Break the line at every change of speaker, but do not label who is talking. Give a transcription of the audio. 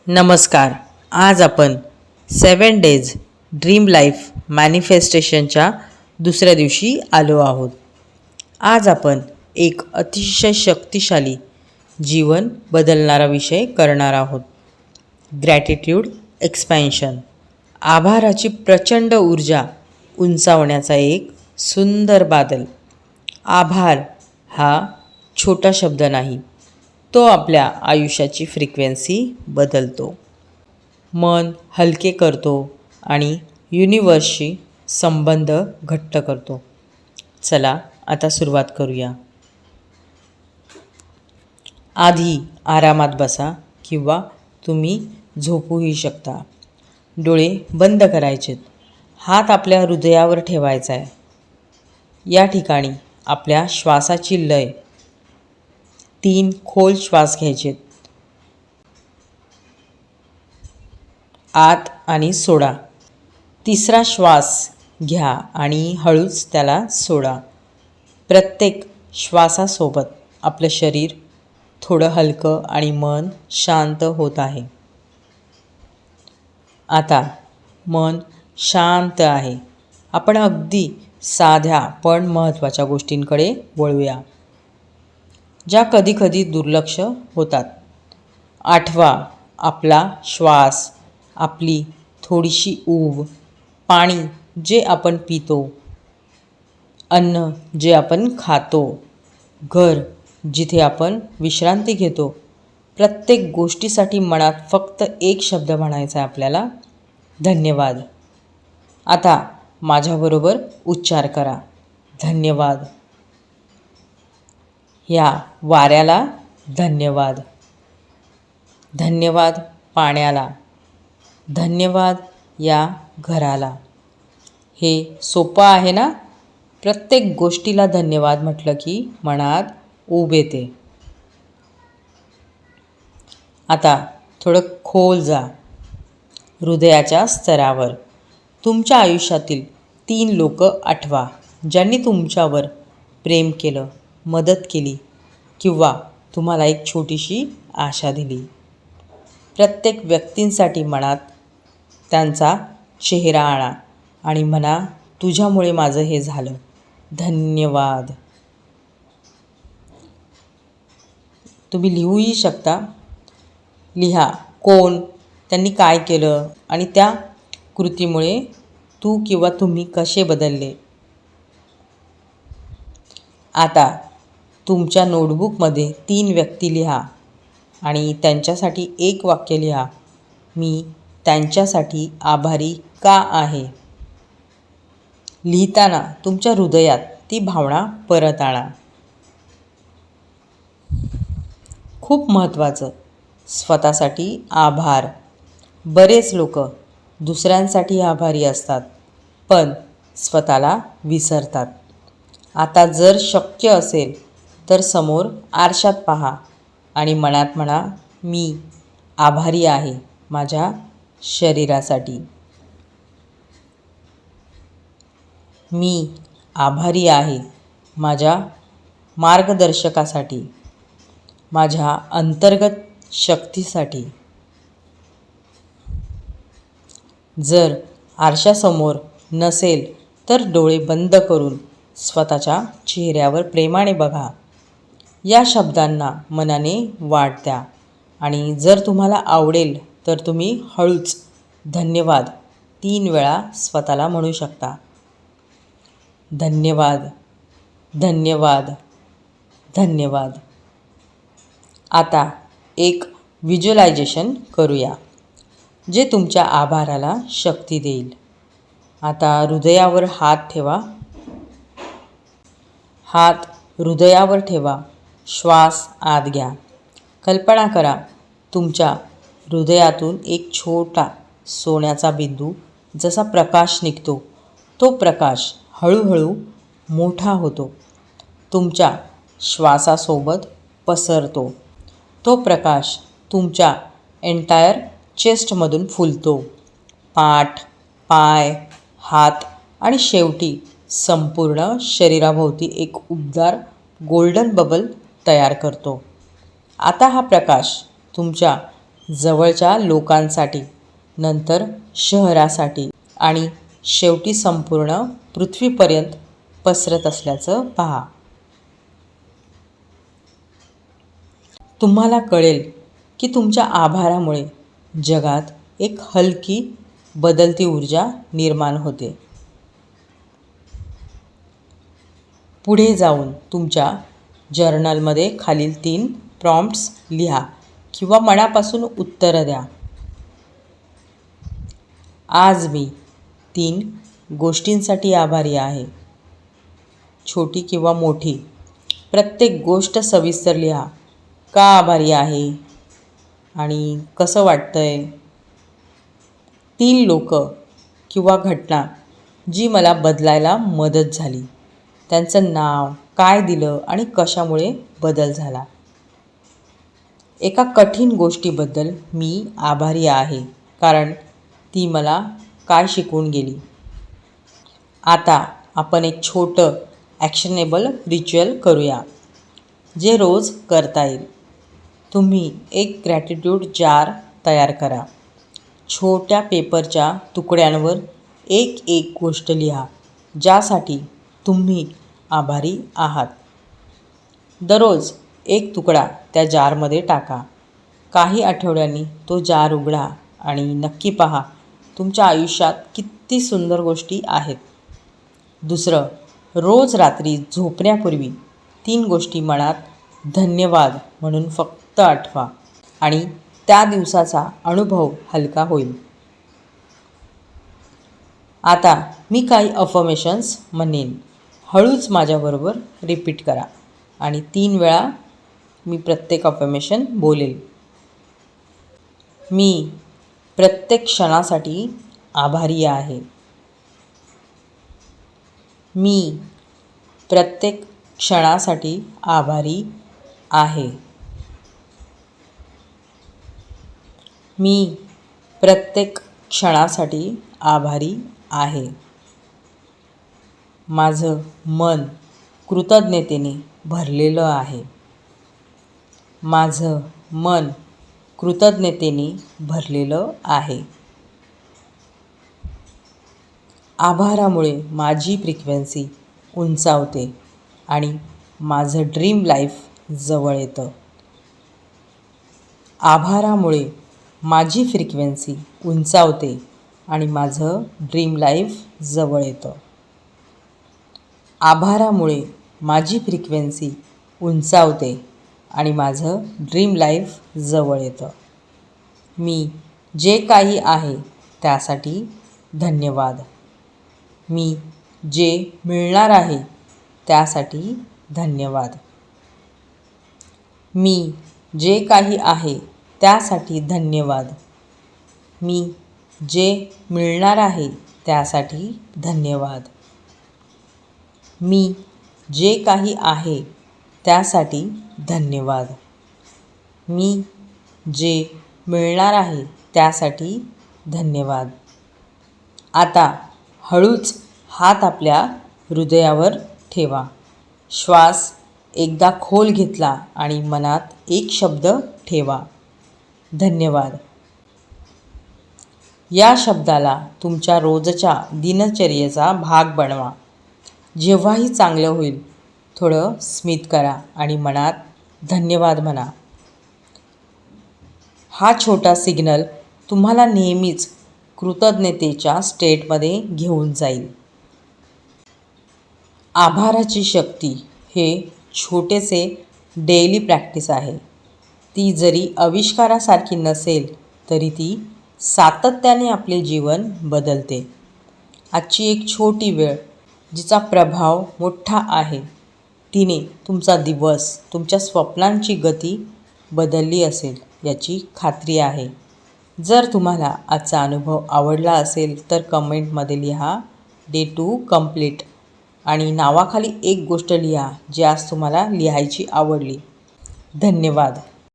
नमस्कार. आज आपण 7 डेज ड्रीम लाईफ मॅनिफेस्टेशनच्या दुसऱ्या दिवशी आलो आहोत. आज आपण एक अतिशय शक्तिशाली जीवन बदलणारा विषय करणार आहोत. Gratitude expansion. आभाराची प्रचंड ऊर्जा उंचावण्याचा एक सुंदर बादल. आभार हा छोटा शब्द नाही, तो आपल्या आयुष्याची फ्रिक्वेन्सी बदलतो, मन हलके करतो आणि युनिवर्सशी संबंध घट्ट करतो. चला आता सुरुवात करूया. आधी आरामात बसा किंवा तुम्ही झोपूही शकता. डोळे बंद करायचेत. हात आपल्या हृदयावर ठेवायचा आहे. या ठिकाणी आपल्या श्वासाची लय. 3 खोल श्वास घ्यायचेत. आत आणि सोडा. तिसरा श्वास घ्या आणि हळूच त्याला सोडा. प्रत्येक श्वासासोबत आपलं शरीर थोडं हलकं आणि मन शांत होत आहे. आता मन शांत आहे. आपण अगदी साध्या पण महत्त्वाच्या गोष्टींकडे वळूया, ज्या कधीकधी दुर्लक्ष होतात. आठवा, आपला श्वास, आपली थोडीशी ऊब, पाणी जे आपण पितो, अन्न जे आपण खातो, घर जिथे आपण विश्रांती घेतो. प्रत्येक गोष्टीसाठी मनात फक्त एक शब्द म्हणायचा आहे आपल्याला, धन्यवाद. आता माझ्याबरोबर उच्चार करा, धन्यवाद. ह्या वाऱ्याला धन्यवाद. धन्यवाद पाण्याला. धन्यवाद या घराला. हे सोपं आहे ना? प्रत्येक गोष्टीला धन्यवाद म्हटलं की मनात ऊब येते. आता थोडं खोल जा, हृदयाच्या स्तरावर. तुमच्या आयुष्यातील 3 लोक आठवा, ज्यांनी तुमच्यावर प्रेम केलं, मदत केली किंवा तुम्हाला एक छोटीशी आशा दिली. प्रत्येक व्यक्तींसाठी मनात त्यांचा चेहरा आणा आणि म्हणा, तुझ्यामुळे माझं हे झालं, धन्यवाद. तुम्ही लिहूही शकता. लिहा कोण, त्यांनी काय केलं आणि त्या कृतीमुळे तू किंवा तुम्ही कसे बदलले. आता तुमच्या नोटबुकमध्ये 3 व्यक्ती लिहा आणि त्यांच्यासाठी एक वाक्य लिहा, मी त्यांच्यासाठी आभारी का आहे. लिहिताना तुमच्या हृदयात ती भावना परत आणा. खूप महत्त्वाचं, स्वतःसाठी आभार. बरेच लोक दुसऱ्यांसाठी आभारी असतात पण स्वतःला विसरतात. आता जर शक्य असेल तर समोर आरशात पहा आणि मनात म्हणा, मी आभारी आहे माझ्या शरीरासाठी. मी आभारी आहे माझ्या मार्गदर्शकासाठी, माझ्या अंतर्गत शक्तीसाठी. जर आरशासमोर नसेल तर डोळे बंद करून स्वतःच्या चेहऱ्यावर प्रेमाने बघा. या शब्दांना मनाने वाट द्या आणि जर तुम्हाला आवडेल तर तुम्ही हळूच धन्यवाद 3 वेळा स्वतःला म्हणू शकता. धन्यवाद, धन्यवाद, धन्यवाद. आता एक व्हिज्युअलायझेशन करूया जे तुमच्या आभाराला शक्ती देईल. आता हृदयावर हात ठेवा. हात हृदयावर ठेवा. श्वास आत घ्या. कल्पना करा, तुमच्या हृदयातून एक छोटा सोन्याचा बिंदू जसा प्रकाश निघतो, तो प्रकाश हळूहळू मोठा होतो. तुमच्या श्वासासोबत पसरतो. तो प्रकाश तुमच्या एंटायर चेस्टमधून फुलतो. पाठ, पाय, हात आणि शेवटी संपूर्ण शरीराभोवती एक उबदार गोल्डन बबल तयार करतो. आता हा प्रकाश तुमच्या जवळच्या लोकांसाठी, नंतर शहरासाठी आणि शेवटी संपूर्ण पृथ्वीपर्यंत पसरत असल्याचं पहा. तुम्हाला कळेल की तुमच्या आभारामुळे जगात एक हलकी बदलती ऊर्जा निर्माण होते. पुढे जाऊन तुमच्या जर्नलमध्ये खालील 3 प्रॉम्प्ट्स लिहा किंवा मनापासून उत्तरं द्या. आज मी 3 गोष्टींसाठी आभारी आहे. छोटी किंवा मोठी, प्रत्येक गोष्ट सविस्तर लिहा. का आभारी आहे आणि कसं वाटतंय. 3 लोक किंवा घटना जी मला बदलायला मदत झाली, त्यांचं नाव, काय दिलं आणि कशामुळे बदल झाला. एका कठीण गोष्टीबद्दल मी आभारी आहे कारण ती मला काय शिकवून गेली. आता आपण एक छोटं ॲक्शनेबल रिच्युअल करूया जे रोज करता येईल. तुम्ही एक ग्रॅटिट्यूड जार तयार करा. छोट्या पेपरच्या तुकड्यांवर एक गोष्ट लिहा ज्यासाठी तुम्ही आभारी आहात. दररोज एक तुकडा त्या जारमध्ये टाका. काही आठवड्यांनी तो जार उघडा आणि नक्की पहा तुमच्या आयुष्यात किती सुंदर गोष्टी आहेत. दुसरं, रोज रात्री झोपण्यापूर्वी 3 गोष्टी मनात धन्यवाद म्हणून फक्त आठवा आणि त्या दिवसाचा अनुभव हलका होईल. आता मी काही अफर्मेशन्स म्हणेन, हळूच माझ्याबरोबर रिपीट करा आणि 3 वेळा मी प्रत्येक अफर्मेशन बोलेल. मी प्रत्येक क्षणासाठी आभारी आहे. मी प्रत्येक क्षणासाठी आभारी आहे. मी प्रत्येक क्षणासाठी आभारी आहे. माझं मन कृतज्ञतेने भरलेलं आहे. माझं मन कृतज्ञतेने भरलेलं आहे. आभारामुळे माझी फ्रिक्वेन्सी उंचावते आणि माझं ड्रीम लाईफ जवळ येतं. आभारामुळे माझी फ्रिक्वेन्सी उंचावते आणि माझं ड्रीम लाईफ जवळ येतं. आभारामुळे माझी फ्रिक्वेन्सी उंचावते आणि माझं ड्रीम लाईफ जवळ येतं. मी जे काही आहे त्यासाठी धन्यवाद. मी जे मिळणार आहे त्यासाठी धन्यवाद. मी जे काही आहे त्यासाठी धन्यवाद. मी जे मिळणार आहे त्यासाठी धन्यवाद. मी जे काही आहे त्यासाठी धन्यवाद. मी जे मिळणार आहे त्यासाठी धन्यवाद. आता हळूच हात आपल्या हृदयावर ठेवा. श्वास एकदा खोल घेतला आणि मनात एक शब्द ठेवा, धन्यवाद. या शब्दाला तुमच्या रोजच्या दिनचर्येचा भाग बनवा. जेव्हाही चांगलं होईल थोडं स्मित करा आणि मनात धन्यवाद म्हणा. हा छोटा सिग्नल तुम्हाला नेहमीच कृतज्ञतेच्या स्टेटमध्ये घेऊन जाईल. आभाराची शक्ती हे छोटेसे डेली प्रॅक्टिस आहे. ती जरी आविष्कारासारखी नसेल तरी ती सातत्याने आपले जीवन बदलते. आजची एक छोटी वेळ जिचा प्रभाव मोठा आहे, तिने तुमचा दिवस, तुमच्या स्वप्नांची गती बदलली असेल याची खात्री आहे. जर तुम्हाला आजचा अनुभव आवडला असेल तर कमेंटमध्ये लिहा डे 2 कंप्लीट आणि नावाखाली एक गोष्ट लिहा जी आज तुम्हाला लिहायची आवडली. धन्यवाद.